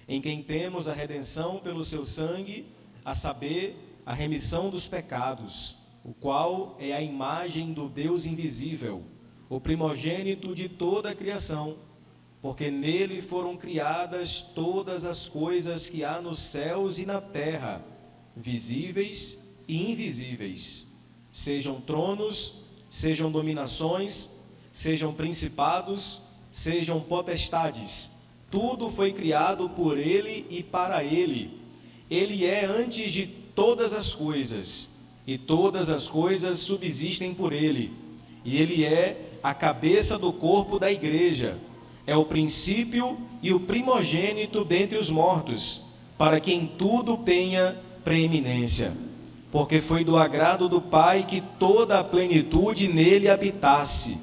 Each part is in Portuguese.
em quem temos a redenção pelo seu sangue, a saber, a remissão dos pecados, o qual é a imagem do Deus invisível, o primogênito de toda a criação, porque nele foram criadas todas as coisas que há nos céus e na terra, visíveis e invisíveis, sejam tronos, sejam dominações, sejam principados, sejam potestades. Tudo foi criado por ele e para ele. Ele é antes de todas as coisas, e todas as coisas subsistem por ele. E ele é a cabeça do corpo da igreja. É o princípio e o primogênito dentre os mortos, para que em tudo tenha preeminência. Porque foi do agrado do Pai que toda a plenitude nele habitasse,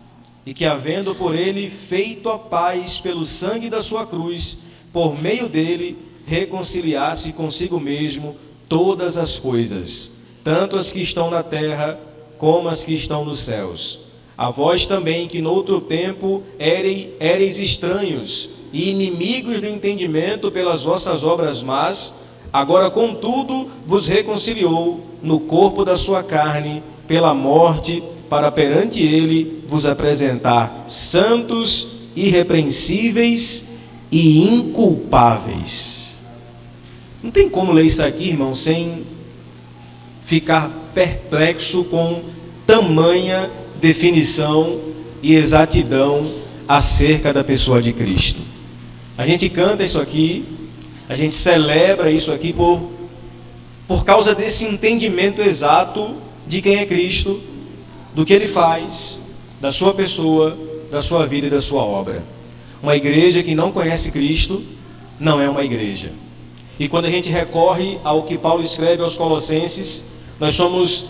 e que, havendo por ele feito a paz pelo sangue da sua cruz, por meio dele reconciliasse consigo mesmo todas as coisas, tanto as que estão na terra como as que estão nos céus. A vós também, que noutro tempo éreis estranhos e inimigos do entendimento pelas vossas obras más, agora contudo vos reconciliou no corpo da sua carne pela morte, para perante ele vos apresentar santos, irrepreensíveis e inculpáveis. Não tem como ler isso aqui, irmão, sem ficar perplexo com tamanha definição e exatidão acerca da pessoa de Cristo. A gente canta isso aqui, a gente celebra isso aqui por causa desse entendimento exato de quem é Cristo, do que ele faz, da sua pessoa, da sua vida e da sua obra. Uma igreja que não conhece Cristo não é uma igreja. E quando a gente recorre ao que Paulo escreve aos Colossenses, nós somos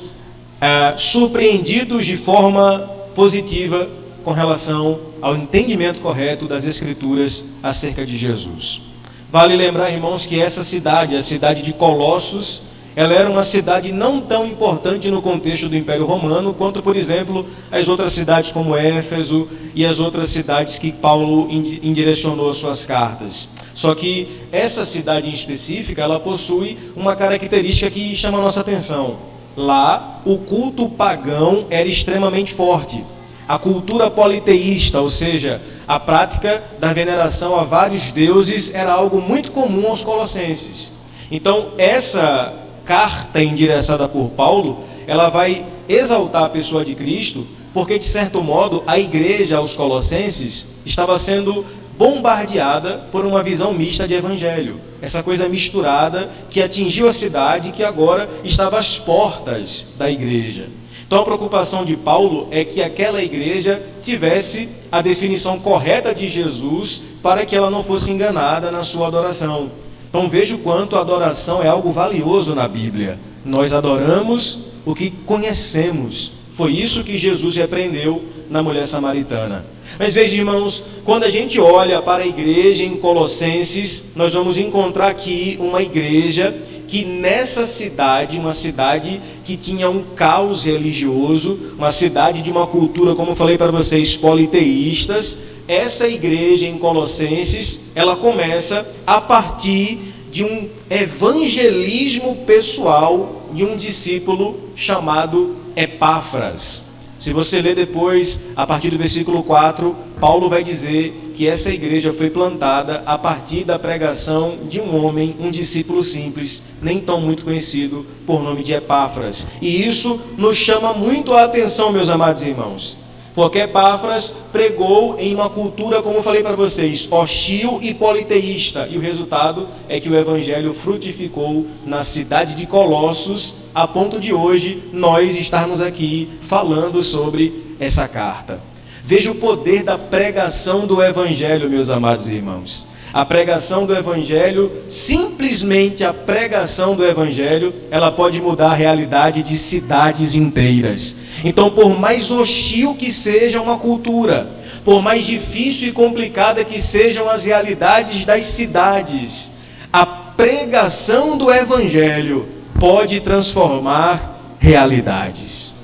surpreendidos de forma positiva com relação ao entendimento correto das Escrituras acerca de Jesus. Vale lembrar, irmãos, que essa cidade, a cidade de Colossos, ela era uma cidade não tão importante no contexto do Império Romano, quanto, por exemplo, as outras cidades como Éfeso e as outras cidades que Paulo indirecionou as suas cartas. Só que essa cidade em específica, ela possui uma característica que chama a nossa atenção. Lá, o culto pagão era extremamente forte. A cultura politeísta, ou seja, a prática da veneração a vários deuses, era algo muito comum aos colossenses. Então, essa carta endereçada por Paulo, ela vai exaltar a pessoa de Cristo, porque, de certo modo, a igreja aos colossenses estava sendo bombardeada por uma visão mista de evangelho. Essa coisa misturada que atingiu a cidade, que agora estava às portas da igreja. Então a preocupação de Paulo é que aquela igreja tivesse a definição correta de Jesus para que ela não fosse enganada na sua adoração. Então veja o quanto a adoração é algo valioso na Bíblia. Nós adoramos o que conhecemos. Foi isso que Jesus repreendeu na mulher samaritana. Mas veja, irmãos, quando a gente olha para a igreja em Colossenses, nós vamos encontrar aqui uma igreja que nessa cidade, uma cidade que tinha um caos religioso, uma cidade de uma cultura, como eu falei para vocês, politeístas, essa igreja em Colossenses, ela começa a partir de um evangelismo pessoal de um discípulo chamado Epáfras. Se você ler depois, a partir do versículo 4, Paulo vai dizer que essa igreja foi plantada a partir da pregação de um homem, um discípulo simples, nem tão muito conhecido, por nome de Epáfras. E isso nos chama muito a atenção, meus amados irmãos, porque Epáfras pregou em uma cultura, como eu falei para vocês, hostil e politeísta, e o resultado é que o evangelho frutificou na cidade de Colossos, a ponto de hoje nós estarmos aqui falando sobre essa carta. Veja o poder da pregação do evangelho, meus amados irmãos. A pregação do evangelho, simplesmente a pregação do evangelho, ela pode mudar a realidade de cidades inteiras. Então, por mais hostil que seja uma cultura, por mais difícil e complicada que sejam as realidades das cidades, a pregação do evangelho pode transformar realidades.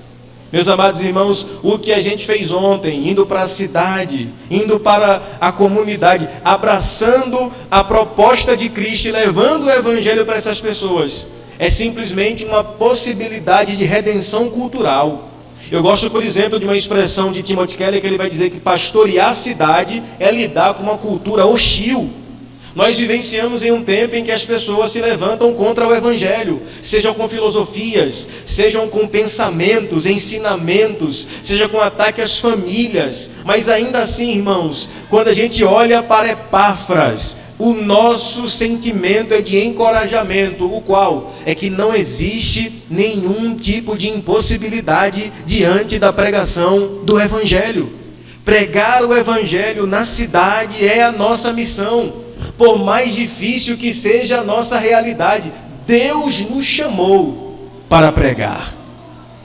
Meus amados irmãos, o que a gente fez ontem, indo para a cidade, indo para a comunidade, abraçando a proposta de Cristo e levando o Evangelho para essas pessoas, é simplesmente uma possibilidade de redenção cultural. Eu gosto, por exemplo, de uma expressão de Timothy Keller, que ele vai dizer que pastorear a cidade é lidar com uma cultura hostil. Nós vivenciamos em um tempo em que as pessoas se levantam contra o Evangelho, sejam com filosofias, sejam com pensamentos, ensinamentos, seja com ataque às famílias. Mas ainda assim, irmãos, quando a gente olha para Epáfras, o nosso sentimento é de encorajamento, o qual é que não existe nenhum tipo de impossibilidade diante da pregação do Evangelho. Pregar o Evangelho na cidade é a nossa missão. Por mais difícil que seja a nossa realidade, Deus nos chamou para pregar.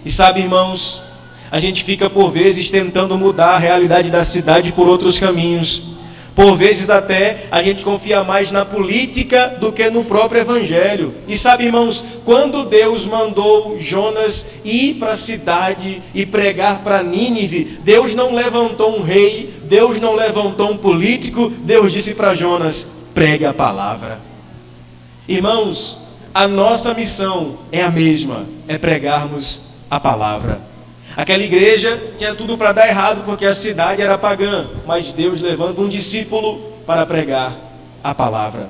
E sabe, irmãos, a gente fica por vezes tentando mudar a realidade da cidade por outros caminhos. Por vezes até a gente confia mais na política do que no próprio Evangelho. E sabe, irmãos, quando Deus mandou Jonas ir para a cidade e pregar para Nínive, Deus não levantou um rei, Deus não levantou um político, Deus disse para Jonas: pregue a palavra. Irmãos, a nossa missão é a mesma, é pregarmos a palavra. Aquela igreja tinha tudo para dar errado, porque a cidade era pagã, mas Deus levanta um discípulo para pregar a palavra.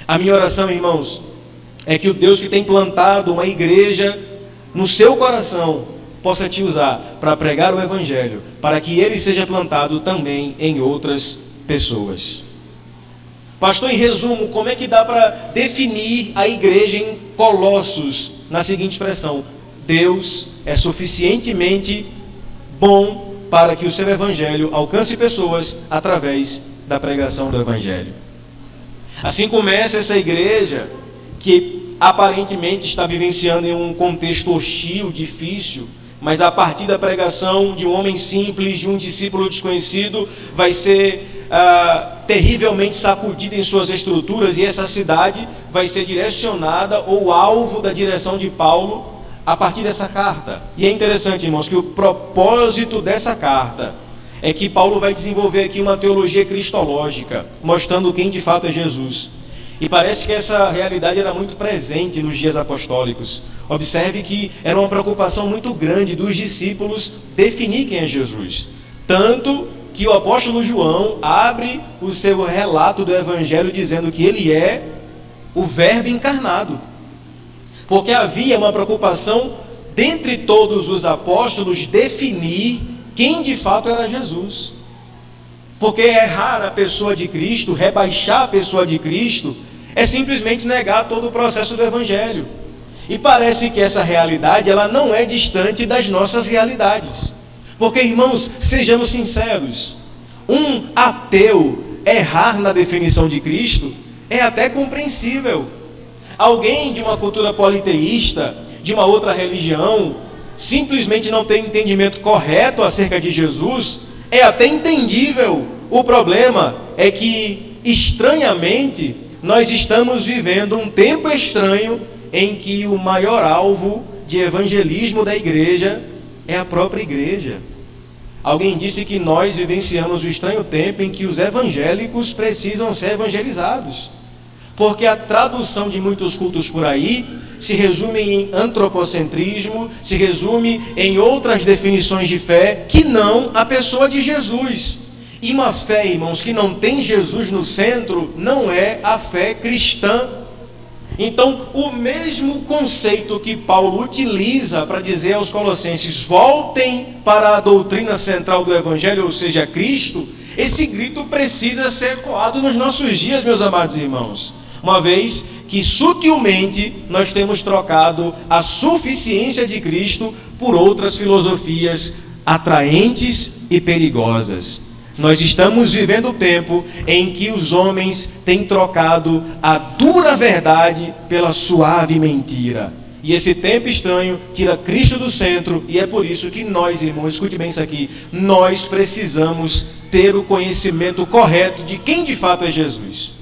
A minha oração, irmãos, é que o Deus que tem plantado uma igreja no seu coração possa te usar para pregar o Evangelho, para que ele seja plantado também em outras pessoas. Pastor, em resumo, como é que dá para definir a igreja em Colossos na seguinte expressão: Deus é suficientemente bom para que o seu Evangelho alcance pessoas através da pregação do Evangelho. Assim começa essa igreja que aparentemente está vivenciando em um contexto hostil, difícil, mas a partir da pregação de um homem simples, de um discípulo desconhecido, vai ser terrivelmente sacudida em suas estruturas, e essa cidade vai ser direcionada ou alvo da direção de Paulo a partir dessa carta. E é interessante, irmãos, que o propósito dessa carta é que Paulo vai desenvolver aqui uma teologia cristológica, mostrando quem de fato é Jesus. E parece que essa realidade era muito presente nos dias apostólicos. Observe que era uma preocupação muito grande dos discípulos definir quem é Jesus. Tanto que o apóstolo João abre o seu relato do Evangelho dizendo que ele é o Verbo encarnado. Porque havia uma preocupação dentre todos os apóstolos definir quem de fato era Jesus. Porque errar a pessoa de Cristo, rebaixar a pessoa de Cristo, é simplesmente negar todo o processo do Evangelho. E parece que essa realidade ela não é distante das nossas realidades. Porque, irmãos, sejamos sinceros, um ateu errar na definição de Cristo é até compreensível. Alguém de uma cultura politeísta, de uma outra religião, simplesmente não tem entendimento correto acerca de Jesus, é até entendível. O problema é que, estranhamente, nós estamos vivendo um tempo estranho em que o maior alvo de evangelismo da igreja é a própria igreja. Alguém disse que nós vivenciamos o estranho tempo em que os evangélicos precisam ser evangelizados. Porque a tradução de muitos cultos por aí se resume em antropocentrismo, se resume em outras definições de fé que não a pessoa de Jesus. E uma fé, irmãos, que não tem Jesus no centro, não é a fé cristã. Então, o mesmo conceito que Paulo utiliza para dizer aos colossenses: voltem para a doutrina central do Evangelho, ou seja, Cristo, esse grito precisa ser ecoado nos nossos dias, meus amados irmãos. Uma vez que sutilmente nós temos trocado a suficiência de Cristo por outras filosofias atraentes e perigosas. Nós estamos vivendo o tempo em que os homens têm trocado a dura verdade pela suave mentira. E esse tempo estranho tira Cristo do centro, e é por isso que nós, irmãos, escute bem isso aqui, nós precisamos ter o conhecimento correto de quem de fato é Jesus.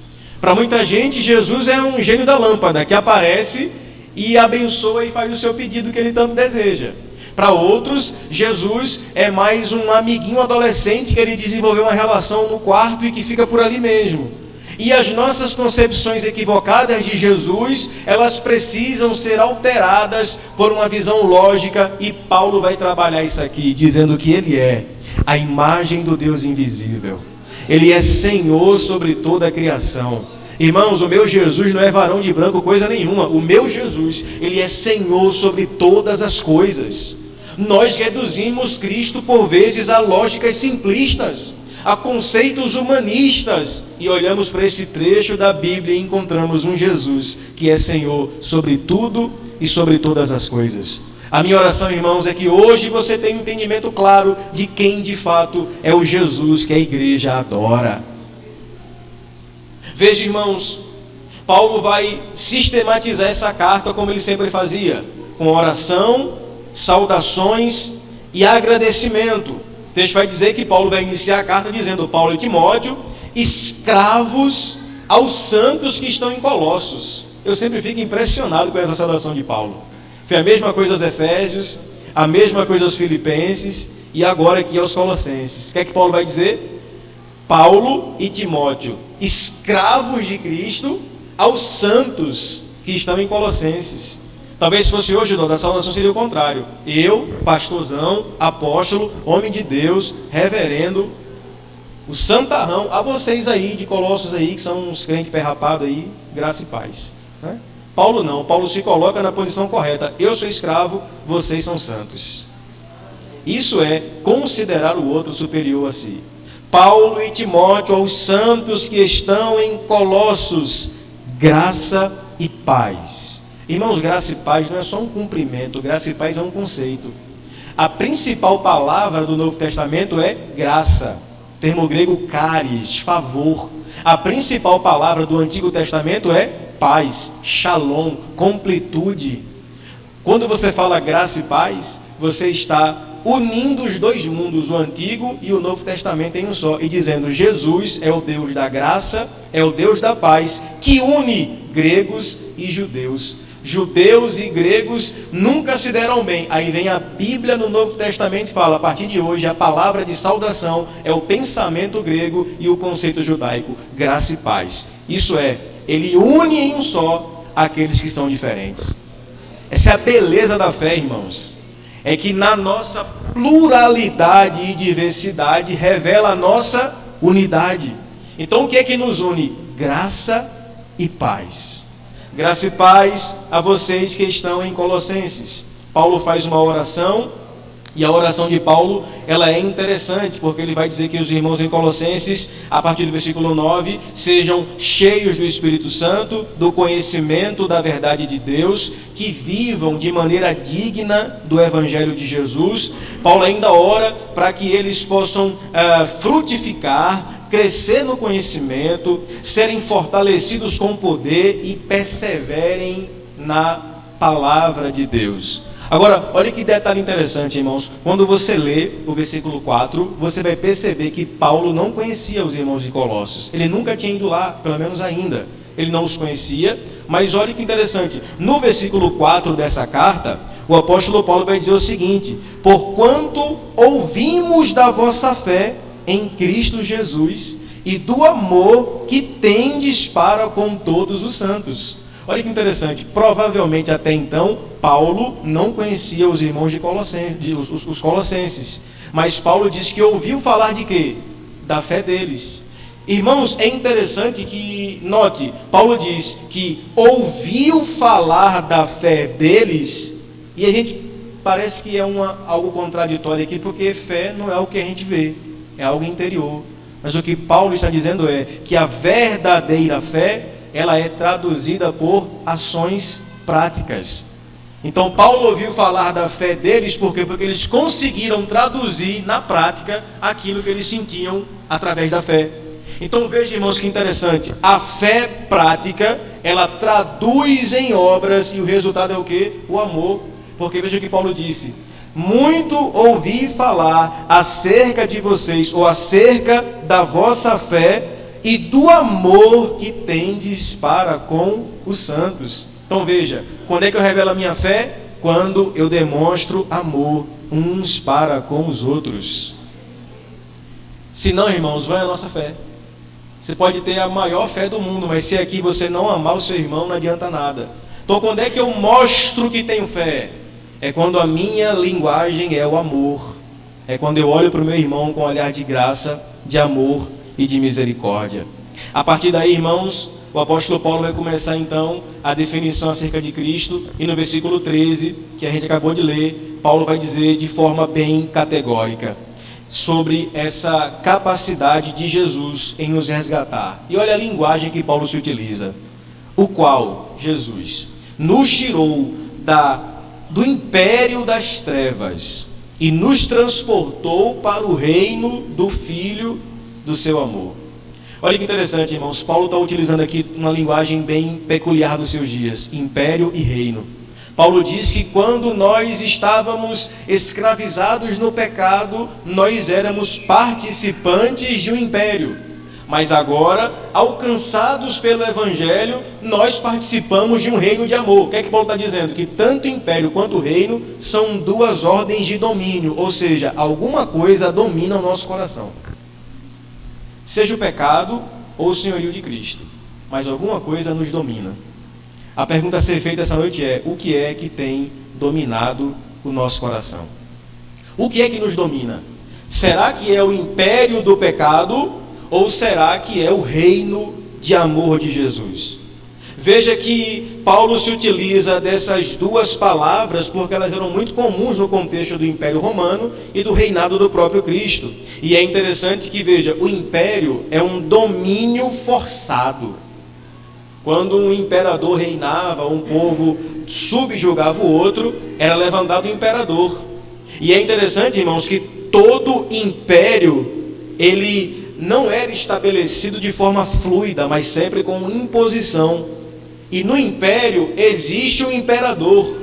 Para muita gente, Jesus é um gênio da lâmpada que aparece e abençoa e faz o seu pedido que ele tanto deseja. Para outros, Jesus é mais um amiguinho adolescente que ele desenvolveu uma relação no quarto e que fica por ali mesmo. E as nossas concepções equivocadas de Jesus, elas precisam ser alteradas por uma visão lógica, e Paulo vai trabalhar isso aqui, dizendo que ele é a imagem do Deus invisível. Ele é Senhor sobre toda a criação. Irmãos, o meu Jesus não é varão de branco coisa nenhuma. O meu Jesus, ele é Senhor sobre todas as coisas. Nós reduzimos Cristo por vezes a lógicas simplistas, a conceitos humanistas, e olhamos para esse trecho da Bíblia e encontramos um Jesus que é Senhor sobre tudo e sobre todas as coisas. A minha oração, irmãos, é que hoje você tenha um entendimento claro de quem de fato é o Jesus que a igreja adora. Veja, irmãos, Paulo vai sistematizar essa carta como ele sempre fazia, com oração, saudações e agradecimento. O texto vai dizer que Paulo vai iniciar a carta dizendo: Paulo e Timóteo, escravos aos santos que estão em Colossos. Eu sempre fico impressionado com essa saudação de Paulo. Foi a mesma coisa aos Efésios, a mesma coisa aos Filipenses e agora aqui aos Colossenses. O que é que Paulo vai dizer? Paulo e Timóteo, escravos de Cristo aos santos que estão em Colossenses. Talvez se fosse hoje, a saudação seria o contrário. Eu, pastorzão, apóstolo, homem de Deus, reverendo, o santarrão, a vocês aí de Colossos aí, que são uns crentes perrapados aí, graça e paz. Né? Paulo não, Paulo se coloca na posição correta. Eu sou escravo, vocês são santos. Isso é considerar o outro superior a si. Paulo e Timóteo, aos santos que estão em Colossos, graça e paz. Irmãos, graça e paz não é só um cumprimento, graça e paz é um conceito. A principal palavra do Novo Testamento é graça, termo grego charis, favor. A principal palavra do Antigo Testamento é paz, shalom, completude. Quando você fala graça e paz, você está unindo os dois mundos, o Antigo e o Novo Testamento em um só, e dizendo: Jesus é o Deus da graça, é o Deus da paz, que une gregos e judeus. Judeus e gregos nunca se deram bem. Aí vem a Bíblia no Novo Testamento e fala: a partir de hoje a palavra de saudação é o pensamento grego e o conceito judaico, graça e paz. Isso é, ele une em um só aqueles que são diferentes. Essa é a beleza da fé, irmãos. É que na nossa pluralidade e diversidade revela a nossa unidade. Então o que é que nos une? Graça e paz. Graça e paz a vocês que estão em Colossenses. Paulo faz uma oração, e a oração de Paulo, ela é interessante, porque ele vai dizer que os irmãos em Colossenses, a partir do versículo 9, sejam cheios do Espírito Santo, do conhecimento da verdade de Deus, que vivam de maneira digna do Evangelho de Jesus. Paulo ainda ora para que eles possam frutificar, crescer no conhecimento, serem fortalecidos com poder e perseverem na palavra de Deus. Agora, olha que detalhe interessante, irmãos. Quando você lê o versículo 4, você vai perceber que Paulo não conhecia os irmãos de Colossos. Ele nunca tinha ido lá, pelo menos ainda. Ele não os conhecia, mas olha que interessante. No versículo 4 dessa carta, o apóstolo Paulo vai dizer o seguinte: porquanto ouvimos da vossa fé em Cristo Jesus e do amor que tendes para com todos os santos. Olha que interessante, provavelmente até então Paulo não conhecia os irmãos de Colossenses, os colossenses, mas Paulo diz que ouviu falar de quê? Da fé deles. Irmãos, é interessante que, note, Paulo diz que ouviu falar da fé deles, e a gente parece que é algo contraditório aqui, porque fé não é algo que a gente vê, é algo interior. Mas o que Paulo está dizendo é que a verdadeira fé, ela é traduzida por ações práticas. Então Paulo ouviu falar da fé deles, por quê? Porque eles conseguiram traduzir na prática aquilo que eles sentiam através da fé. Então veja, irmãos, que interessante. A fé prática, ela traduz em obras, e o resultado é o quê? O amor. Porque veja o que Paulo disse: muito ouvi falar acerca de vocês, ou acerca da vossa fé e do amor que tendes para com os santos. Então veja, quando é que eu revelo a minha fé? quando eu demonstro amor uns para com os outros. Se não, irmãos, vai a nossa fé. Você pode ter a maior fé do mundo, mas se aqui você não amar o seu irmão, não adianta nada. Então, quando é que eu mostro que tenho fé? É quando a minha linguagem é o amor. É quando eu olho para o meu irmão com um olhar de graça, de amor e de misericórdia. A partir daí, irmãos, o apóstolo Paulo vai começar então a definição acerca de Cristo. E no versículo 13, que a gente acabou de ler, Paulo vai dizer de forma bem categórica sobre essa capacidade de Jesus em nos resgatar. E olha a linguagem que Paulo se utiliza. O qual, Jesus, nos tirou do império das trevas e nos transportou para o reino do Filho do seu amor. Olha que interessante, irmãos. Paulo está utilizando aqui uma linguagem bem peculiar dos seus dias. Império e reino. Paulo diz que quando nós estávamos escravizados no pecado, nós éramos participantes de um império. Mas agora, alcançados pelo Evangelho, nós participamos de um reino de amor. O que é que Paulo está dizendo? Que tanto o império quanto o reino são duas ordens de domínio. Ou seja, alguma coisa domina o nosso coração. Seja o pecado ou o senhorio de Cristo. Mas alguma coisa nos domina. A pergunta a ser feita essa noite é: o que é que tem dominado o nosso coração? O que é que nos domina? Será que é o império do pecado ou será que é o reino de amor de Jesus? Veja que Paulo se utiliza dessas duas palavras porque elas eram muito comuns no contexto do Império Romano e do reinado do próprio Cristo. E é interessante que, veja, o império é um domínio forçado. Quando um imperador reinava, um povo subjugava o outro, era levantado o imperador. E é interessante, irmãos, que todo império, ele não era estabelecido de forma fluida, mas sempre com imposição. E no império existe um imperador.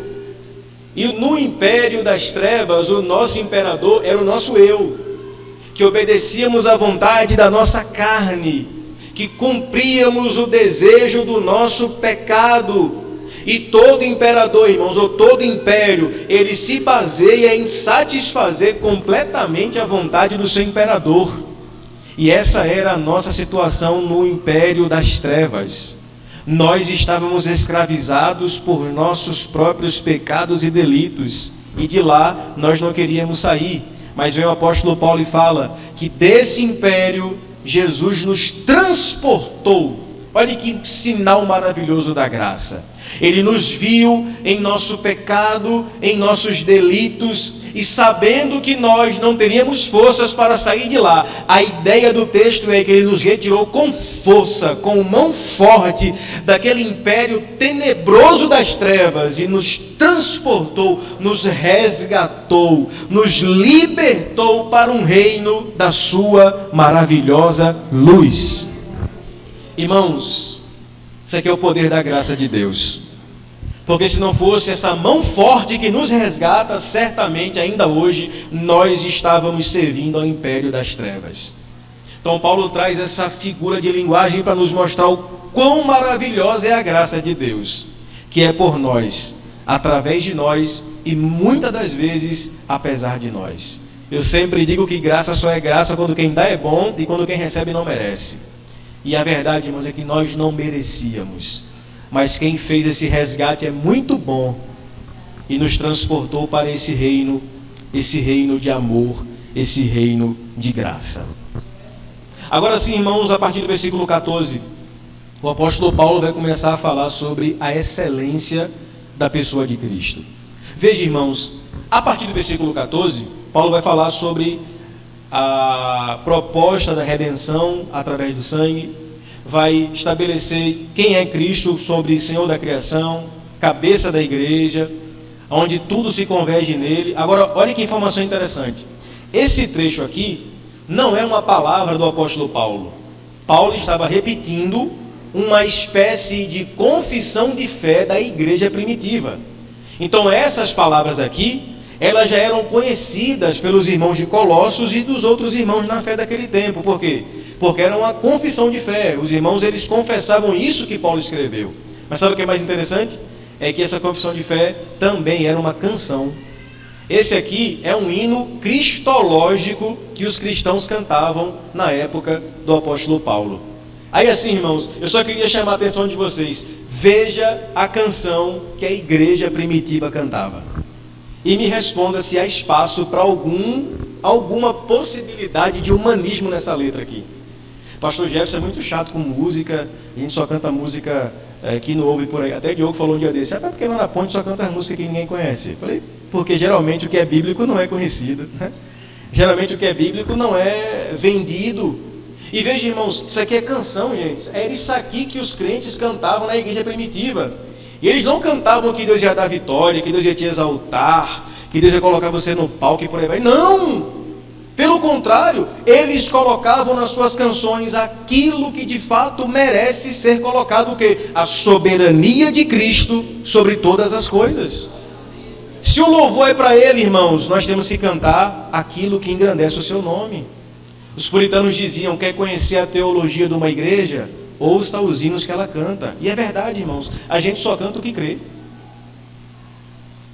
E no império das trevas, o nosso imperador era o nosso eu, que obedecíamos à vontade da nossa carne, que cumpríamos o desejo do nosso pecado. E todo imperador, irmãos, ou todo império, ele se baseia em satisfazer completamente a vontade do seu imperador. E essa era a nossa situação no império das trevas. Nós estávamos escravizados por nossos próprios pecados e delitos, e de lá nós não queríamos sair. Mas vem o apóstolo Paulo e fala que desse império Jesus nos transportou. Olha que sinal maravilhoso da graça. Ele nos viu em nosso pecado, em nossos delitos, e sabendo que nós não teríamos forças para sair de lá, a ideia do texto é que ele nos retirou com força, com mão forte, daquele império tenebroso das trevas e nos transportou, nos resgatou, nos libertou para um reino da sua maravilhosa luz. Irmãos, isso aqui é o poder da graça de Deus. Porque se não fosse essa mão forte que nos resgata, certamente ainda hoje nós estávamos servindo ao império das trevas. Então Paulo traz essa figura de linguagem para nos mostrar o quão maravilhosa é a graça de Deus, que é por nós, através de nós e muitas das vezes apesar de nós. Eu sempre digo que graça só é graça quando quem dá é bom e quando quem recebe não merece. E a verdade, irmãos, é que nós não merecíamos. Mas quem fez esse resgate é muito bom e nos transportou para esse reino de amor, esse reino de graça. Agora sim, irmãos, a partir do versículo 14, o apóstolo Paulo vai começar a falar sobre a excelência da pessoa de Cristo. Veja, irmãos, a partir do versículo 14, Paulo vai falar sobre a proposta da redenção através do sangue, vai estabelecer quem é Cristo sobre Senhor da criação, cabeça da igreja, onde tudo se converge nele. Agora, olha que informação interessante. Esse trecho aqui não é uma palavra do apóstolo Paulo. Paulo estava repetindo uma espécie de confissão de fé da igreja primitiva. Então, essas palavras aqui, elas já eram conhecidas pelos irmãos de Colossos e dos outros irmãos na fé daquele tempo. Por quê? Porque era uma confissão de fé. Os irmãos, eles confessavam isso que Paulo escreveu. Mas sabe o que é mais interessante? é que essa confissão de fé também era uma canção. Esse aqui é um hino cristológico que os cristãos cantavam na época do apóstolo Paulo. Aí assim, irmãos, eu só queria chamar a atenção de vocês. Veja a canção que a igreja primitiva cantava. E me responda se há espaço para alguma possibilidade de humanismo nessa letra aqui. Pastor Jefferson é muito chato com música, a gente só canta música que não ouve por aí. Até Diogo falou um dia desse, porque lá na ponte só canta música que ninguém conhece. Eu falei, porque geralmente o que é bíblico não é conhecido, né? Geralmente o que é bíblico não é vendido. E veja, irmãos, isso aqui é canção, gente. Era isso aqui que os crentes cantavam na igreja primitiva. E eles não cantavam que Deus ia dar vitória, que Deus ia te exaltar, que Deus ia colocar você no palco e por aí vai. Não! Pelo contrário, eles colocavam nas suas canções aquilo que de fato merece ser colocado, o quê? A soberania de Cristo sobre todas as coisas. Se o louvor é para Ele, irmãos, nós temos que cantar aquilo que engrandece o seu nome. Os puritanos diziam, quer conhecer a teologia de uma igreja? Ouça os hinos que ela canta. E é verdade, irmãos, a gente só canta o que crê.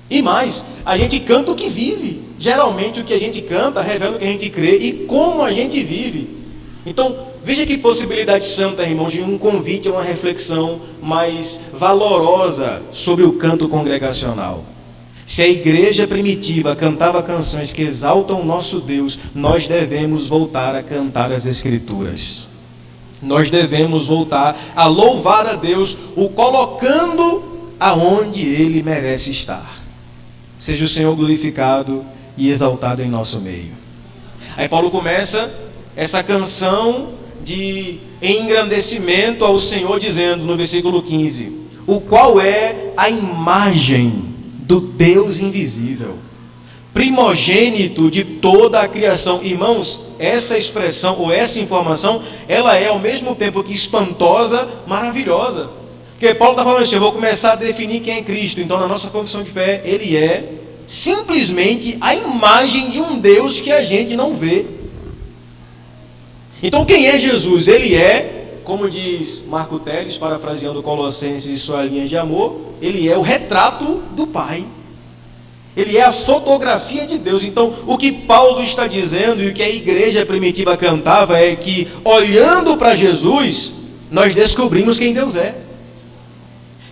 E mais, a gente canta o que vive. Geralmente o que a gente canta revela o que a gente crê e como a gente vive. Então, veja que possibilidade santa, irmãos, de um convite a uma reflexão mais valorosa sobre o canto congregacional. Se a igreja primitiva cantava canções que exaltam o nosso Deus, nós devemos voltar a cantar as Escrituras. Nós devemos voltar a louvar a Deus, o colocando aonde Ele merece estar. Seja o Senhor glorificado e exaltado em nosso meio. Aí Paulo começa essa canção de engrandecimento ao Senhor, dizendo no versículo 15, o qual é a imagem do Deus invisível, primogênito de toda a criação. Irmãos, essa expressão ou essa informação, ela é ao mesmo tempo que espantosa, maravilhosa. Porque Paulo está falando assim, eu vou começar a definir quem é Cristo. Então na nossa confissão de fé, Ele é simplesmente a imagem de um Deus que a gente não vê. Então quem é Jesus? Ele é, como diz Marco Teles, parafraseando Colossenses e sua linha de amor, Ele é o retrato do Pai. Ele é a fotografia de Deus. Então, o que Paulo está dizendo e o que a igreja primitiva cantava é que, olhando para Jesus, nós descobrimos quem Deus é.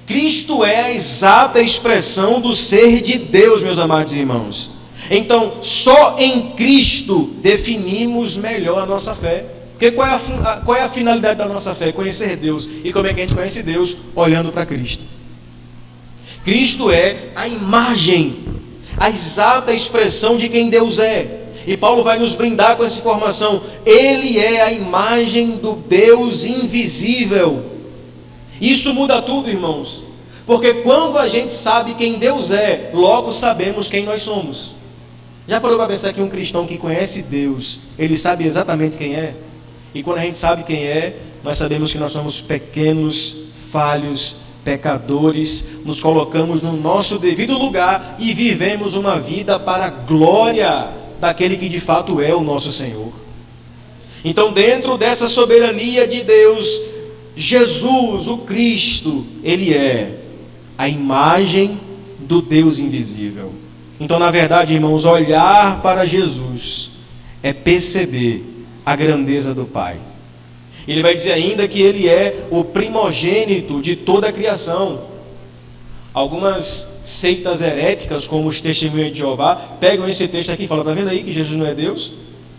Cristo é a exata expressão do ser de Deus, meus amados irmãos. Então, só em Cristo definimos melhor a nossa fé. Porque qual é a finalidade da nossa fé? Conhecer Deus. E como é que a gente conhece Deus? Olhando para Cristo. Cristo é a imagem, a exata expressão de quem Deus é. E Paulo vai nos brindar com essa informação. Ele é a imagem do Deus invisível. Isso muda tudo, irmãos. Porque quando a gente sabe quem Deus é, logo sabemos quem nós somos. Já parou para pensar que um cristão que conhece Deus, ele sabe exatamente quem é? E quando a gente sabe quem é, nós sabemos que nós somos pequenos, falhos, pecadores, nos colocamos no nosso devido lugar e vivemos uma vida para a glória daquele que de fato é o nosso Senhor. Então, dentro dessa soberania de Deus, Jesus, o Cristo, Ele é a imagem do Deus invisível. Então, na verdade, irmãos, olhar para Jesus é perceber a grandeza do Pai. Ele vai dizer ainda que Ele é o primogênito de toda a criação. Algumas seitas heréticas, como os Testemunhas de Jeová, pegam esse texto aqui e falam, está vendo aí que Jesus não é Deus?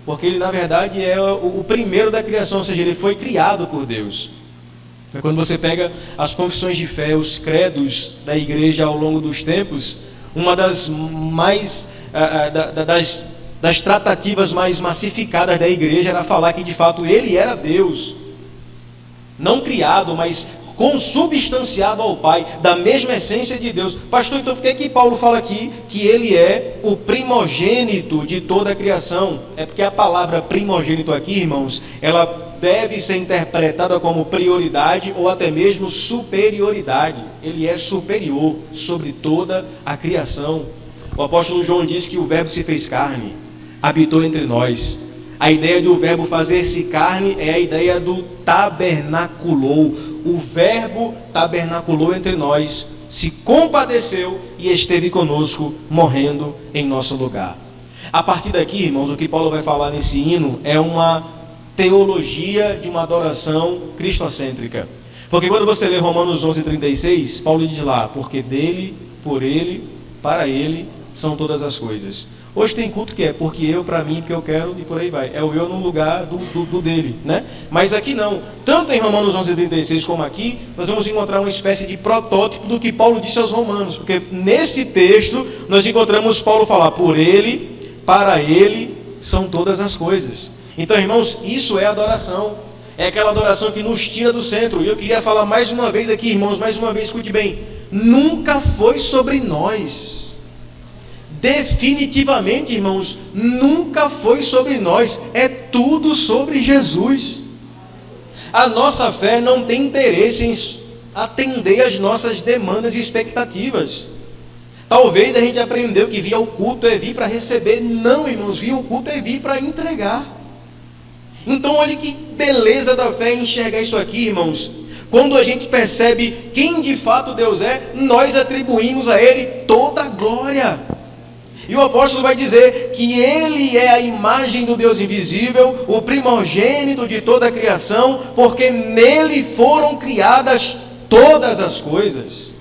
Porque Ele, na verdade, é o primeiro da criação, ou seja, Ele foi criado por Deus. Quando você pega as confissões de fé, os credos da igreja ao longo dos tempos, uma das das tratativas mais massificadas da igreja era falar que de fato Ele era Deus, não criado, mas consubstanciado ao Pai, da mesma essência de Deus. Pastor, então por que Paulo fala aqui que Ele é o primogênito de toda a criação? É porque a palavra primogênito aqui, irmãos, ela deve ser interpretada como prioridade ou até mesmo superioridade. Ele é superior sobre toda a criação. O apóstolo João disse que o Verbo se fez carne, habitou entre nós. A ideia do Verbo fazer-se carne é a ideia do tabernaculou. O Verbo tabernaculou entre nós, se compadeceu e esteve conosco, morrendo em nosso lugar. A partir daqui, irmãos, o que Paulo vai falar nesse hino é uma teologia de uma adoração cristocêntrica. Porque quando você lê Romanos 11:36, Paulo diz lá, porque dele, por ele, para ele, são todas as coisas. Hoje tem culto que é porque eu, para mim, porque eu quero, e por aí vai. É o eu no lugar do dele, né? Mas aqui não. Tanto em Romanos 11:36 como aqui, nós vamos encontrar uma espécie de protótipo do que Paulo disse aos romanos. Porque nesse texto, nós encontramos Paulo falar, por ele, para ele, são todas as coisas. Então, irmãos, isso é adoração. É aquela adoração que nos tira do centro. E eu queria falar mais uma vez aqui, irmãos, mais uma vez, escute bem. Nunca foi sobre nós. Definitivamente, irmãos, nunca foi sobre nós. É tudo sobre Jesus. A nossa fé não tem interesse em atender às nossas demandas e expectativas. Talvez a gente aprendeu que vir ao culto é vir para receber. Não, irmãos, vir ao culto é vir para entregar. Então, olha que beleza da fé enxergar isso aqui, irmãos. Quando a gente percebe quem de fato Deus é, nós atribuímos a Ele toda a glória. E o apóstolo vai dizer que Ele é a imagem do Deus invisível, o primogênito de toda a criação, porque nele foram criadas todas as coisas.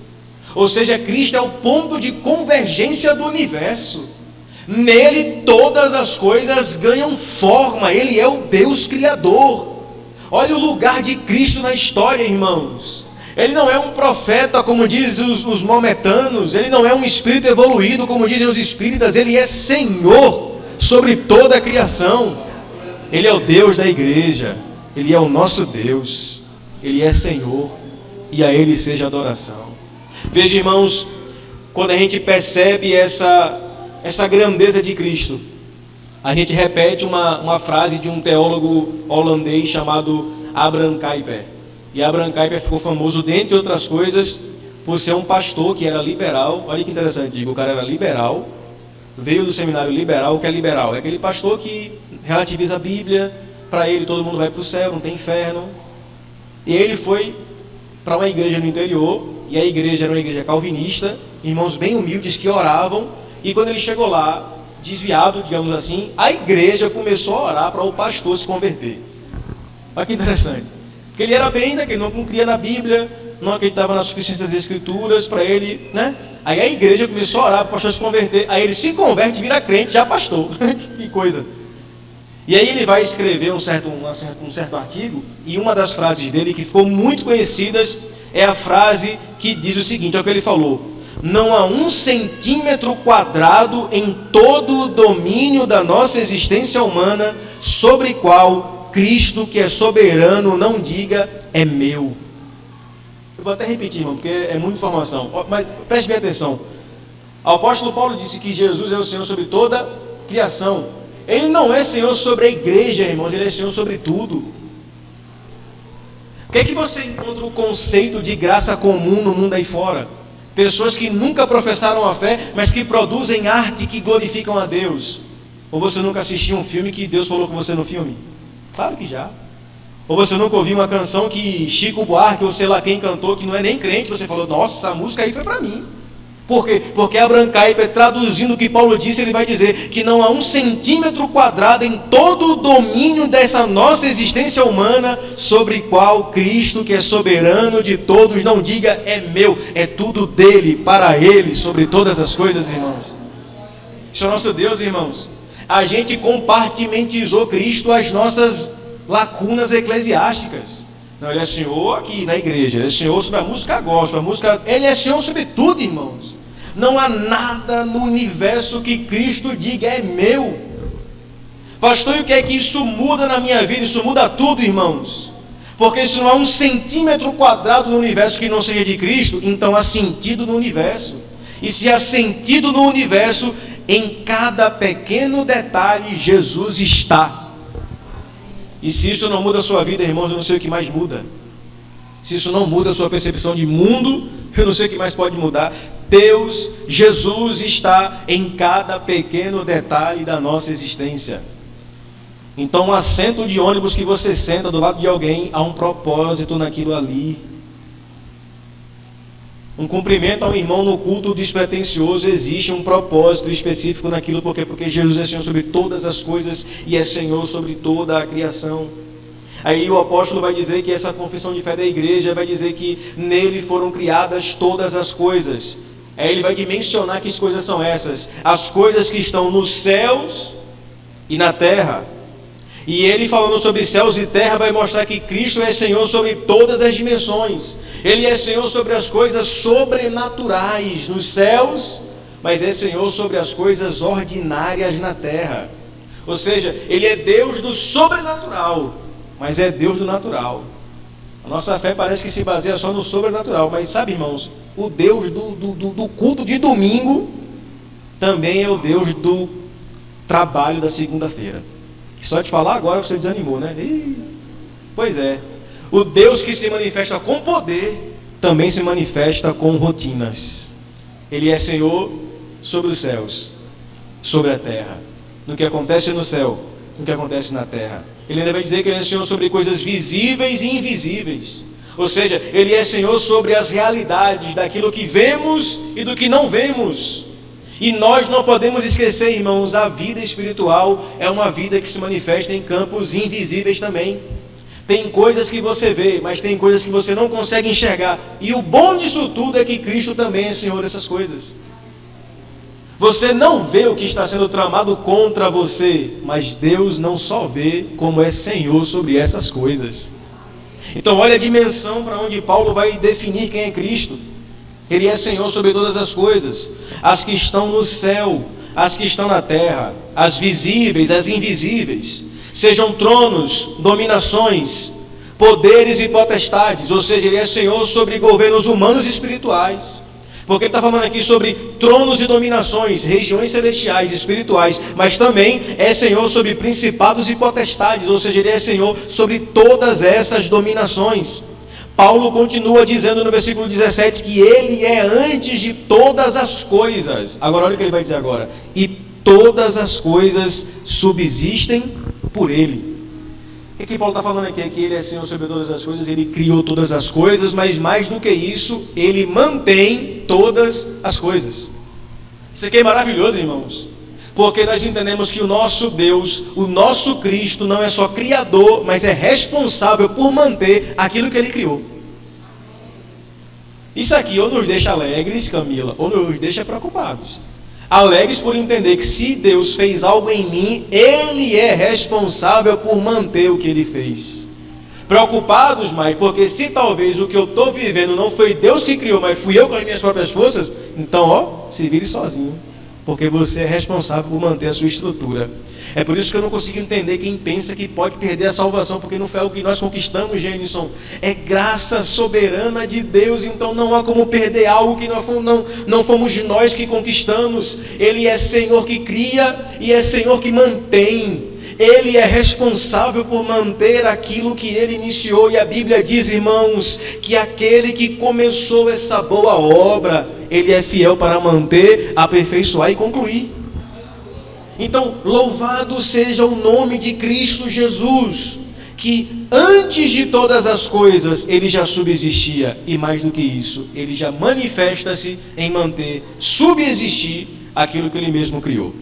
Ou seja, Cristo é o ponto de convergência do universo. Nele todas as coisas ganham forma. Ele é o Deus Criador. Olha o lugar de Cristo na história, irmãos. Ele não é um profeta, como dizem os maometanos. Ele não é um espírito evoluído, como dizem os espíritas. Ele é Senhor sobre toda a criação. Ele é o Deus da igreja. Ele é o nosso Deus. Ele é Senhor. E a Ele seja adoração. Veja, irmãos, quando a gente percebe essa grandeza de Cristo, a gente repete uma frase de um teólogo holandês chamado Abraham Kuyper. E Abraham Kuyper ficou famoso, dentre outras coisas, por ser um pastor que era liberal. Olha que interessante, o cara era liberal, veio do seminário liberal. O que é liberal? É aquele pastor que relativiza a Bíblia, para ele todo mundo vai para o céu, não tem inferno. E ele foi para uma igreja no interior, e a igreja era uma igreja calvinista, irmãos bem humildes que oravam. E quando ele chegou lá, desviado, digamos assim, a igreja começou a orar para o pastor se converter. Olha que interessante. Porque ele era bem, né, que ele não cria na Bíblia, não acreditava na suficiência das Escrituras, para ele, né? Aí a igreja começou a orar para o pastor se converter. Aí ele se converte, vira crente, já pastor. Que coisa. E aí ele vai escrever um certo artigo, e uma das frases dele que ficou muito conhecidas é a frase que diz o seguinte, é o que ele falou: não há 1 centímetro quadrado em todo o domínio da nossa existência humana sobre qual Cristo, que é soberano, não diga, é meu. Eu vou até repetir, irmão, porque é muita informação. Mas preste bem atenção. O apóstolo Paulo disse que Jesus é o Senhor sobre toda a criação. Ele não é Senhor sobre a igreja, irmãos, Ele é Senhor sobre tudo. Por que é que você encontra o conceito de graça comum no mundo aí fora? Pessoas que nunca professaram a fé, mas que produzem arte que glorificam a Deus. Ou você nunca assistiu um filme que Deus falou com você no filme? Claro que já. Ou você nunca ouviu uma canção que Chico Buarque ou sei lá quem cantou, que não é nem crente, você falou, nossa, essa música aí foi para mim. Por quê? Porque Abraham Kuyper, traduzindo o que Paulo disse, ele vai dizer que não há 1 centímetro quadrado em todo o domínio dessa nossa existência humana sobre qual Cristo, que é soberano de todos, não diga é meu, é tudo dele, para ele, sobre todas as coisas, irmãos. Isso é o nosso Deus, irmãos. A gente compartimentizou Cristo às nossas lacunas eclesiásticas. Não, ele é Senhor aqui na igreja, ele é Senhor sobre a música gospel, ele é Senhor sobre tudo, irmãos. Não há nada no universo que Cristo diga é meu. Pastor, e o que é que isso muda na minha vida? Isso muda tudo, irmãos. Porque se não há 1 centímetro quadrado no universo que não seja de Cristo, então há sentido no universo. E se há sentido no universo, em cada pequeno detalhe Jesus está. E se isso não muda a sua vida, irmãos, eu não sei o que mais muda. Se isso não muda a sua percepção de mundo, eu não sei o que mais pode mudar. Deus, Jesus está em cada pequeno detalhe da nossa existência. Então, um assento de ônibus que você senta do lado de alguém, há um propósito naquilo ali. Um cumprimento ao irmão no culto despretensioso, existe um propósito específico naquilo, porque Jesus é Senhor sobre todas as coisas e é Senhor sobre toda a criação. Aí o apóstolo vai dizer que essa confissão de fé da igreja vai dizer que nele foram criadas todas as coisas. Aí ele vai mencionar que as coisas são essas: as coisas que estão nos céus e na terra. E ele, falando sobre céus e terra, vai mostrar que Cristo é Senhor sobre todas as dimensões. Ele é Senhor sobre as coisas sobrenaturais nos céus, mas é Senhor sobre as coisas ordinárias na terra. Ou seja, Ele é Deus do sobrenatural, mas é Deus do natural. A nossa fé parece que se baseia só no sobrenatural, mas sabe, irmãos, o Deus do culto de domingo também é o Deus do trabalho da segunda-feira. Só te falar agora você desanimou, né? Pois é. O Deus que se manifesta com poder também se manifesta com rotinas. Ele é Senhor sobre os céus, sobre a terra, no que acontece no céu, no que acontece na terra. Ele ainda vai dizer que Ele é Senhor sobre coisas visíveis e invisíveis. Ou seja, Ele é Senhor sobre as realidades daquilo que vemos e do que não vemos. E nós não podemos esquecer, irmãos, a vida espiritual é uma vida que se manifesta em campos invisíveis também. Tem coisas que você vê, mas tem coisas que você não consegue enxergar. E o bom disso tudo é que Cristo também é Senhor dessas coisas. Você não vê o que está sendo tramado contra você, mas Deus não só vê, como é Senhor sobre essas coisas. Então olha a dimensão para onde Paulo vai definir quem é Cristo. Ele é Senhor sobre todas as coisas, as que estão no céu, as que estão na terra, as visíveis, as invisíveis, sejam tronos, dominações, poderes e potestades. Ou seja, Ele é Senhor sobre governos humanos e espirituais, porque Ele está falando aqui sobre tronos e dominações, regiões celestiais e espirituais, mas também é Senhor sobre principados e potestades, ou seja, Ele é Senhor sobre todas essas dominações. Paulo continua dizendo no versículo 17 que Ele é antes de todas as coisas. Agora olha o que ele vai dizer agora: e todas as coisas subsistem por Ele. O que Paulo está falando aqui? É que Ele é Senhor sobre todas as coisas, Ele criou todas as coisas, mas mais do que isso, Ele mantém todas as coisas. Isso aqui é maravilhoso, irmãos, porque nós entendemos que o nosso Deus, o nosso Cristo, não é só criador, mas é responsável por manter aquilo que Ele criou. Isso aqui ou nos deixa alegres, Camila, ou nos deixa preocupados. Alegres por entender que se Deus fez algo em mim, Ele é responsável por manter o que Ele fez. Preocupados, mas porque se talvez o que eu estou vivendo não foi Deus que criou, mas fui eu com as minhas próprias forças, então se vire sozinho, porque você é responsável por manter a sua estrutura. É por isso que eu não consigo entender quem pensa que pode perder a salvação, porque não foi algo que nós conquistamos, Gênison. É graça soberana de Deus, então não há como perder algo que não fomos nós que conquistamos. Ele é Senhor que cria e é Senhor que mantém. Ele é responsável por manter aquilo que Ele iniciou. E a Bíblia diz, irmãos, que aquele que começou essa boa obra, Ele é fiel para manter, aperfeiçoar e concluir. Então, louvado seja o nome de Cristo Jesus, que antes de todas as coisas Ele já subsistia, e mais do que isso, Ele já manifesta-se em manter, subsistir aquilo que Ele mesmo criou.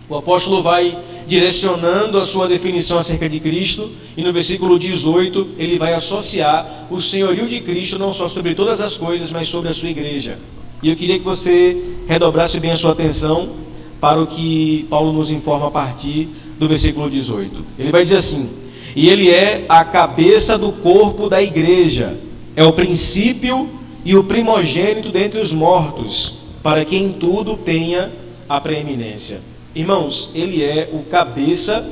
O apóstolo vai direcionando a sua definição acerca de Cristo, e no versículo 18 ele vai associar o senhorio de Cristo não só sobre todas as coisas, mas sobre a sua igreja. E eu queria que você redobrasse bem a sua atenção para o que Paulo nos informa a partir do versículo 18. Ele vai dizer assim: e Ele é a cabeça do corpo da igreja, é o princípio e o primogênito dentre os mortos, para que em tudo tenha a preeminência. Irmãos, Ele é o cabeça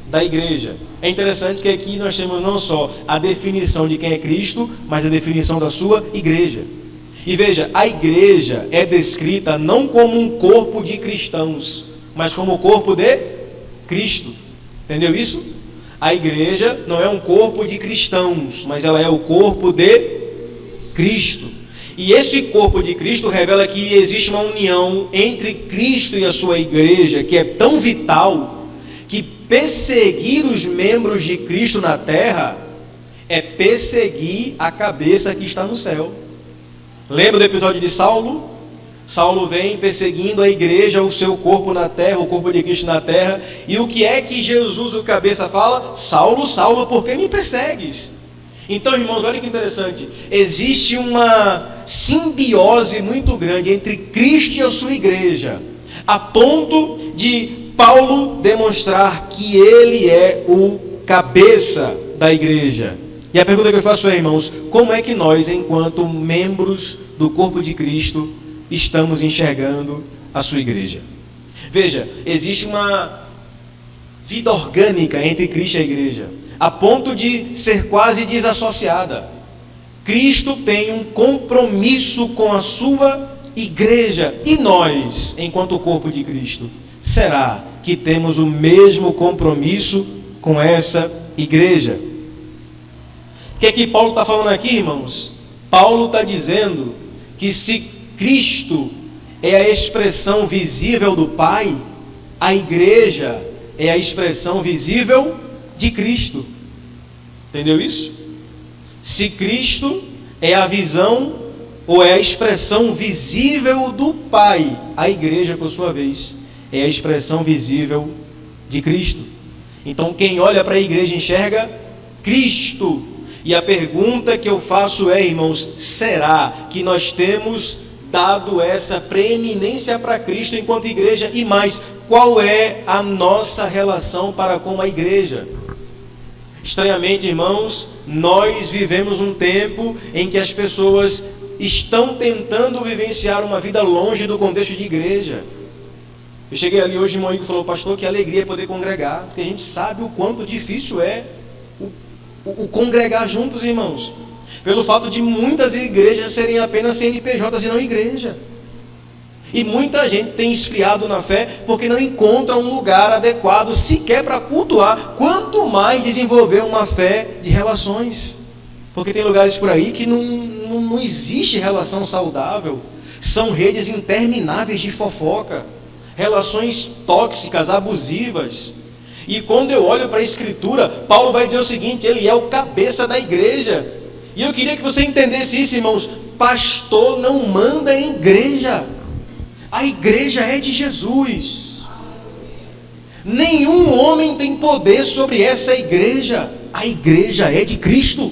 da igreja. É interessante que aqui nós temos não só a definição de quem é Cristo, mas a definição da sua igreja. E veja, a igreja é descrita não como um corpo de cristãos, mas como o corpo de Cristo. Entendeu isso? A igreja não é um corpo de cristãos, mas ela é o corpo de Cristo. E esse corpo de Cristo revela que existe uma união entre Cristo e a sua igreja, que é tão vital, que perseguir os membros de Cristo na terra é perseguir a cabeça que está no céu. Lembra do episódio de Saulo? Saulo vem perseguindo a igreja, o seu corpo na terra, o corpo de Cristo na terra. E o que é que Jesus, o cabeça, fala? Saulo, Saulo, por que me persegues? Então, irmãos, olha que interessante. Existe uma simbiose muito grande entre Cristo e a sua igreja, a ponto de Paulo demonstrar que ele é o cabeça da igreja. E a pergunta que eu faço é, irmãos, como é que nós, enquanto membros do corpo de Cristo, estamos enxergando a sua igreja? Veja, existe uma vida orgânica entre Cristo e a igreja, a ponto de ser quase desassociada. Cristo tem um compromisso com a sua igreja. E nós, enquanto corpo de Cristo, será que temos o mesmo compromisso com essa igreja? O que é que Paulo está falando aqui, irmãos? Paulo está dizendo que se Cristo é a expressão visível do Pai, a igreja é a expressão visível de Cristo. Entendeu isso? Se Cristo é a visão ou é a expressão visível do Pai, a igreja, por sua vez, é a expressão visível de Cristo. Então, quem olha para a igreja enxerga Cristo. E a pergunta que eu faço é, irmãos, será que nós temos dado essa preeminência para Cristo enquanto igreja? E mais, qual é a nossa relação para com a igreja? Estranhamente, irmãos, nós vivemos um tempo em que as pessoas estão tentando vivenciar uma vida longe do contexto de igreja. Eu cheguei ali hoje, irmão Igor falou: pastor, que alegria poder congregar, porque a gente sabe o quanto difícil é o congregar juntos, irmãos, pelo fato de muitas igrejas serem apenas CNPJs e não igreja. E muita gente tem esfriado na fé porque não encontra um lugar adequado sequer para cultuar, quanto mais desenvolver uma fé de relações. Porque tem lugares por aí que não existe relação saudável, são redes intermináveis de fofoca, relações tóxicas, abusivas. E quando eu olho para a Escritura, Paulo vai dizer o seguinte: ele é o cabeça da igreja. E eu queria que você entendesse isso, irmãos. Pastor não manda em igreja. A igreja é de Jesus. Nenhum homem tem poder sobre essa igreja. A igreja é de Cristo.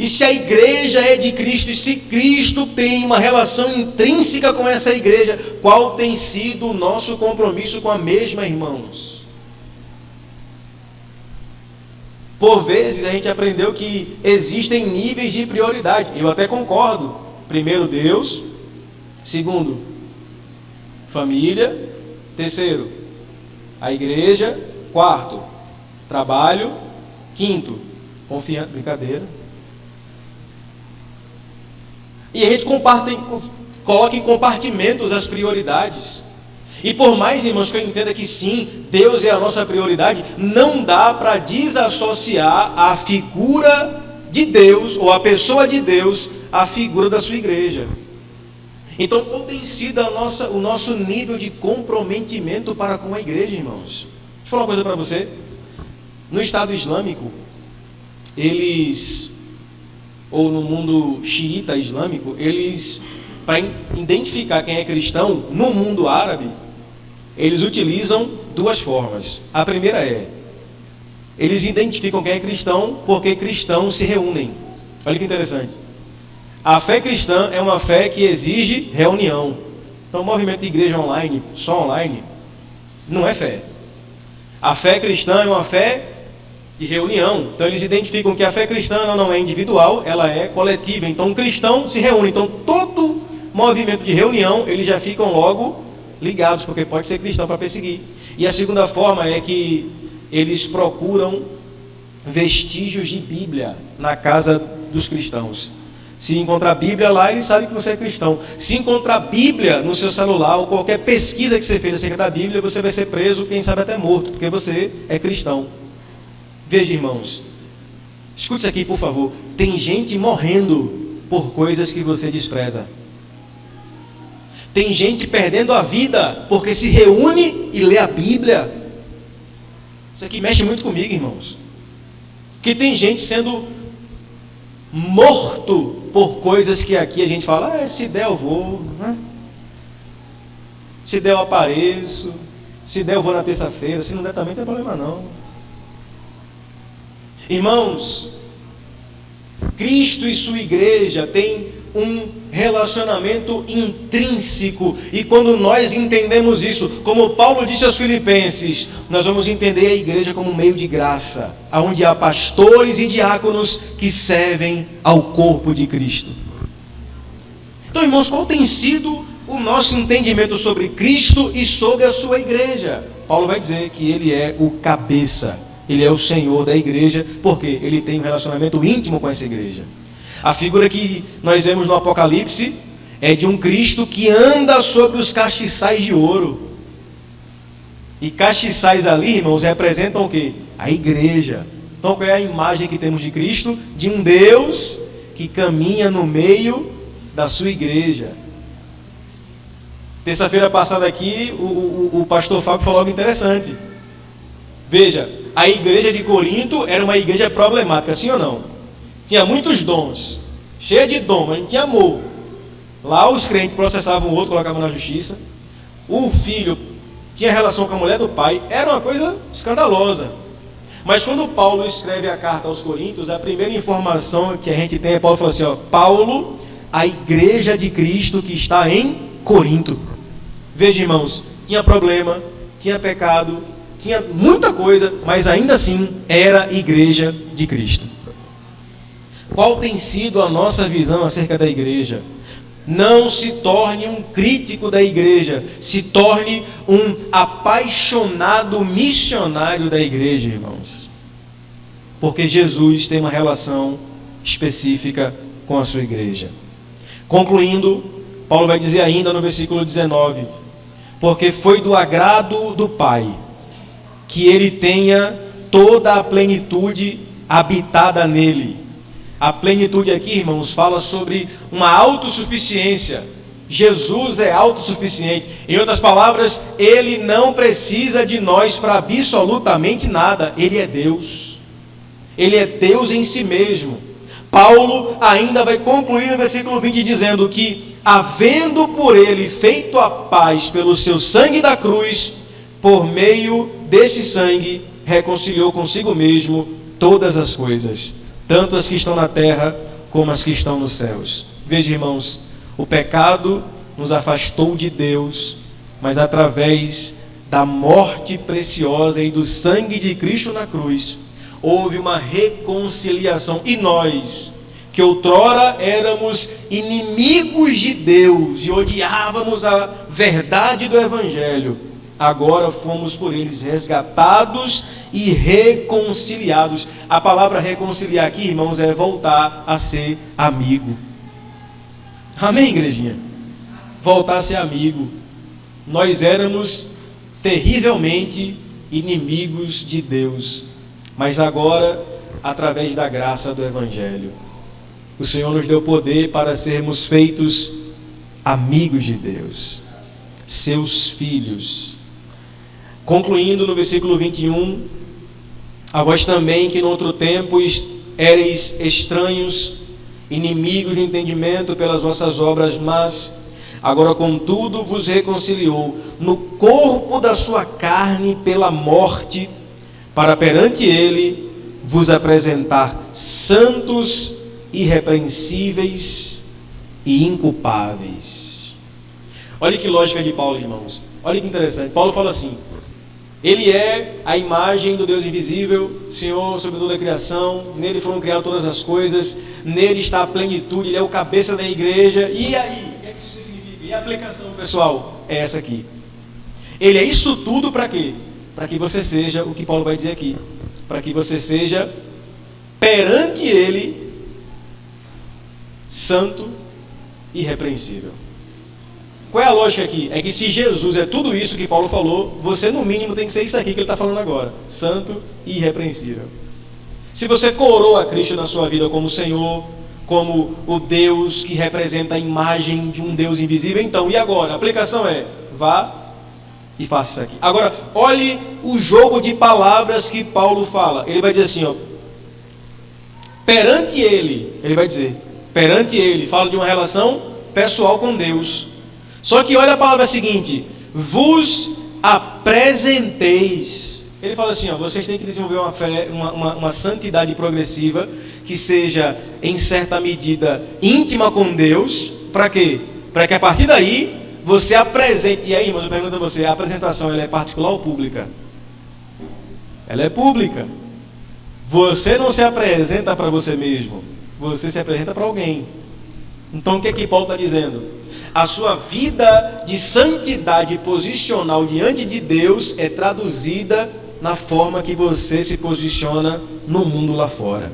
E se a igreja é de Cristo, e se Cristo tem uma relação intrínseca com essa igreja, qual tem sido o nosso compromisso com a mesma, irmãos? Por vezes a gente aprendeu que existem níveis de prioridade. Eu até concordo. Primeiro, Deus. Segundo, família. Terceiro, a igreja. Quarto, trabalho. Quinto, confiança. Brincadeira. E a gente coloca em compartimentos as prioridades. E por mais, irmãos, que eu entenda que sim, Deus é a nossa prioridade, não dá para desassociar a figura de Deus, ou a pessoa de Deus, à figura da sua igreja. Então, qual tem sido o nosso nível de comprometimento para com a igreja, irmãos? Deixa eu falar uma coisa para você. No Estado Islâmico, ou no mundo xiita islâmico, para identificar quem é cristão, no mundo árabe, eles utilizam duas formas. A primeira eles identificam quem é cristão porque cristãos se reúnem. Olha que interessante. A fé cristã é uma fé que exige reunião. Então, o movimento de igreja online, só online, não é fé. A fé cristã é uma fé de reunião. Então, eles identificam que a fé cristã não é individual, ela é coletiva. Então, um cristão se reúne. Então, todo movimento de reunião, eles já ficam logo ligados, porque pode ser cristão para perseguir. E a segunda forma é que eles procuram vestígios de Bíblia na casa dos cristãos. Se encontrar Bíblia lá, eles sabem que você é cristão. Se encontrar Bíblia no seu celular, ou qualquer pesquisa que você fez acerca da Bíblia, você vai ser preso, quem sabe até morto, porque você é cristão. Veja, irmãos, escute isso aqui, por favor. Tem gente morrendo por coisas que você despreza. Tem gente perdendo a vida porque se reúne e lê a Bíblia. Isso aqui mexe muito comigo, irmãos. Porque tem gente sendo morto por coisas que aqui a gente fala, se der eu vou, né? Se der eu apareço, se der eu vou na terça-feira, se não der também não tem problema não. Irmãos, Cristo e sua igreja têm um relacionamento intrínseco, e quando nós entendemos isso, como Paulo disse aos Filipenses, nós vamos entender a igreja como um meio de graça, onde há pastores e diáconos que servem ao corpo de Cristo. Então, irmãos, qual tem sido o nosso entendimento sobre Cristo e sobre a sua igreja? Paulo vai dizer que ele é o cabeça, ele é o Senhor da igreja, porque ele tem um relacionamento íntimo com essa igreja. A figura que nós vemos no Apocalipse é de um Cristo que anda sobre os castiçais de ouro. E castiçais ali, irmãos, representam o quê? A igreja. Então, qual é a imagem que temos de Cristo? De um Deus que caminha no meio da sua igreja. Terça-feira passada aqui, o pastor Fábio falou algo interessante. Veja, a igreja de Corinto era uma igreja problemática, sim ou não? Tinha muitos dons, cheia de dom, mas não tinha amor. Lá os crentes processavam o outro, colocavam na justiça. O filho tinha relação com a mulher do pai, era uma coisa escandalosa. Mas quando Paulo escreve a carta aos Coríntios, a primeira informação que a gente tem é Paulo falando assim, Paulo, a igreja de Cristo que está em Corinto. Veja, irmãos, tinha problema, tinha pecado, tinha muita coisa, mas ainda assim era igreja de Cristo. Qual tem sido a nossa visão acerca da igreja? Não se torne um crítico da igreja, se torne um apaixonado missionário da igreja, irmãos. Porque Jesus tem uma relação específica com a sua igreja. Concluindo, Paulo vai dizer ainda no versículo 19: porque foi do agrado do Pai que ele tenha toda a plenitude habitada nele. A plenitude aqui, irmãos, fala sobre uma autossuficiência. Jesus é autossuficiente. Em outras palavras, ele não precisa de nós para absolutamente nada. Ele é Deus. Ele é Deus em si mesmo. Paulo ainda vai concluir no versículo 20 dizendo que, havendo por ele feito a paz pelo seu sangue da cruz, por meio desse sangue, reconciliou consigo mesmo todas as coisas, tanto as que estão na terra como as que estão nos céus. Veja, irmãos, o pecado nos afastou de Deus, mas através da morte preciosa e do sangue de Cristo na cruz, houve uma reconciliação. E nós, que outrora éramos inimigos de Deus e odiávamos a verdade do Evangelho, agora fomos por eles resgatados e reconciliados. A palavra reconciliar aqui, irmãos, é voltar a ser amigo. Amém, igrejinha? Voltar a ser amigo. Nós éramos terrivelmente inimigos de Deus, mas agora, através da graça do Evangelho, o Senhor nos deu poder para sermos feitos amigos de Deus, seus filhos. Concluindo no versículo 21, a vós também que no outro tempo éreis estranhos, inimigos de entendimento pelas vossas obras, mas agora contudo vos reconciliou no corpo da sua carne pela morte, para perante ele vos apresentar santos, irrepreensíveis e inculpáveis. Olha que lógica de Paulo, irmãos. Olha que interessante. Paulo fala assim: ele é a imagem do Deus invisível, Senhor sobre toda a criação, nele foram criadas todas as coisas, nele está a plenitude, ele é o cabeça da igreja. E aí, o que é que isso significa? E a aplicação, pessoal, é essa aqui. Ele é isso tudo para quê? Para que você seja o que Paulo vai dizer aqui, para que você seja perante ele santo e irrepreensível. Qual é a lógica aqui? É que se Jesus é tudo isso que Paulo falou, você no mínimo tem que ser isso aqui que ele está falando agora: santo e irrepreensível. Se você coroa Cristo na sua vida como Senhor, como o Deus que representa a imagem de um Deus invisível, então, e agora? A aplicação é: vá e faça isso aqui. Agora, olhe o jogo de palavras que Paulo fala. Ele vai dizer assim, perante ele vai dizer, perante Ele, fala de uma relação pessoal com Deus. Só que olha a palavra seguinte: vos apresenteis. Ele fala assim, ó, vocês têm que desenvolver uma fé, uma santidade progressiva, que seja, em certa medida, íntima com Deus. Para quê? Para que a partir daí, você apresente. E aí, irmãos, eu pergunto a você, a apresentação, ela é particular ou pública? Ela é pública. Você não se apresenta para você mesmo, você se apresenta para alguém. Então, o que é que Paulo está dizendo? A sua vida de santidade posicional diante de Deus é traduzida na forma que você se posiciona no mundo lá fora.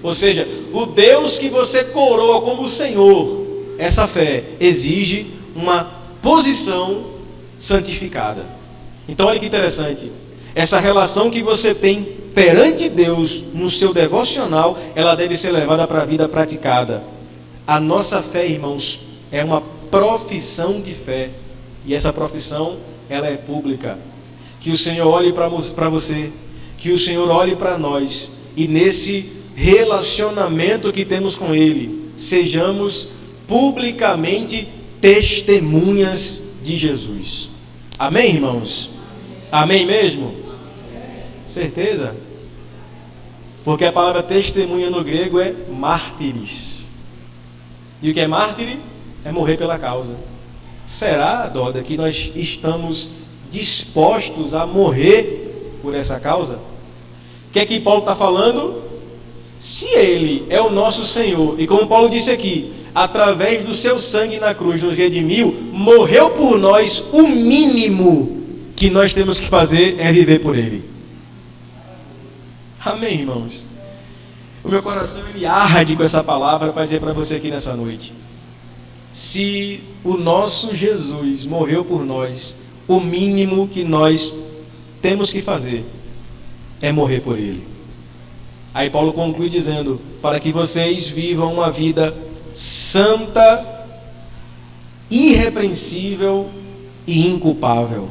Ou seja, o Deus que você coroa como Senhor, essa fé exige uma posição santificada. Então olha que interessante, essa relação que você tem perante Deus no seu devocional, ela deve ser levada para a vida praticada. A nossa fé, irmãos, é uma profissão de fé, e essa profissão, ela é pública. Que o Senhor olhe para você, que o Senhor olhe para nós, e nesse relacionamento que temos com Ele, sejamos publicamente testemunhas de Jesus. Amém, irmãos? Amém mesmo? Certeza? Porque a palavra testemunha no grego é mártires. E o que é mártire? É morrer pela causa. Será, Doda, que nós estamos dispostos a morrer por essa causa? O que é que Paulo está falando? Se Ele é o nosso Senhor, e como Paulo disse aqui, através do seu sangue na cruz nos redimiu, morreu por nós, o mínimo que nós temos que fazer é viver por Ele. Amém, irmãos? O meu coração, ele arde com essa palavra para dizer para você aqui nessa noite. Se o nosso Jesus morreu por nós, o mínimo que nós temos que fazer é morrer por Ele. Aí Paulo conclui dizendo, para que vocês vivam uma vida santa, irrepreensível e inculpável.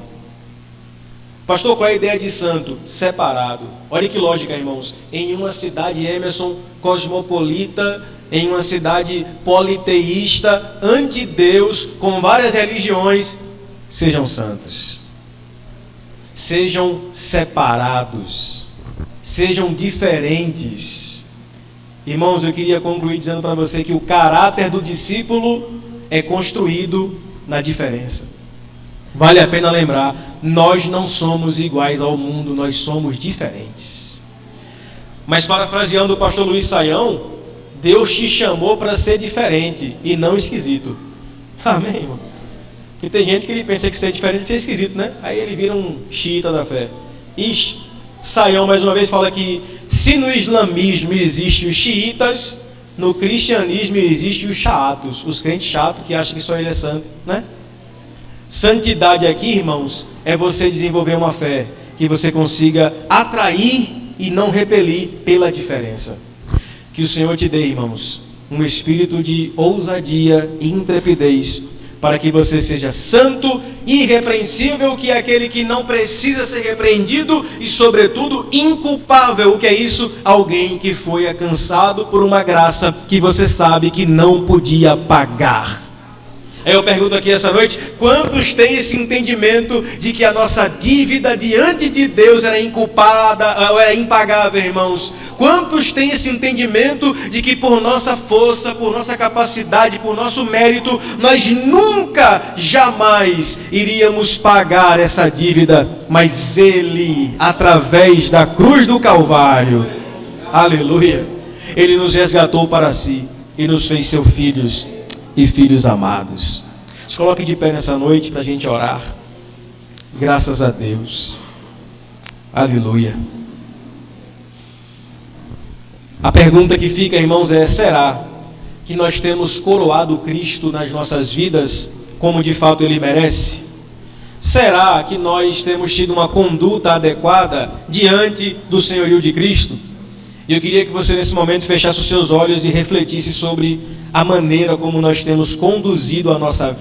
Pastor, qual é a ideia de santo? Separado. Olha que lógica, irmãos. Em uma cidade, Emerson, cosmopolita, em uma cidade politeísta, anti-Deus, com várias religiões, sejam santos. Sejam separados. Sejam diferentes. Irmãos, eu queria concluir dizendo para você que o caráter do discípulo é construído na diferença. Vale a pena lembrar, nós não somos iguais ao mundo, nós somos diferentes. Mas parafraseando o pastor Luiz Saião, Deus te chamou para ser diferente e não esquisito. Amém, irmão? Porque tem gente que ele pensa que ser diferente é ser esquisito, né? Aí ele vira um xiita da fé. E Saião mais uma vez fala que se no islamismo existem os xiitas, no cristianismo existem os chatos, os crentes chatos que acham que só ele é santo, né? Santidade aqui, irmãos, é você desenvolver uma fé que você consiga atrair e não repelir pela diferença. Que o Senhor te dê, irmãos, um espírito de ousadia e intrepidez, para que você seja santo, irrepreensível, que é aquele que não precisa ser repreendido e, sobretudo, inculpável. O que é isso? Alguém que foi alcançado por uma graça que você sabe que não podia pagar. Aí eu pergunto aqui essa noite, quantos têm esse entendimento de que a nossa dívida diante de Deus era inculpada, era impagável, irmãos? Quantos têm esse entendimento de que por nossa força, por nossa capacidade, por nosso mérito, nós nunca, jamais iríamos pagar essa dívida, mas Ele, através da cruz do Calvário, aleluia, Ele nos resgatou para si e nos fez seus filhos e filhos amados. Se coloque de pé nessa noite para a gente orar. Graças a Deus. Aleluia. A pergunta que fica, irmãos, é: será que nós temos coroado Cristo nas nossas vidas como de fato Ele merece? Será que nós temos tido uma conduta adequada diante do senhorio de Cristo? E eu queria que você nesse momento fechasse os seus olhos e refletisse sobre a maneira como nós temos conduzido a nossa vida.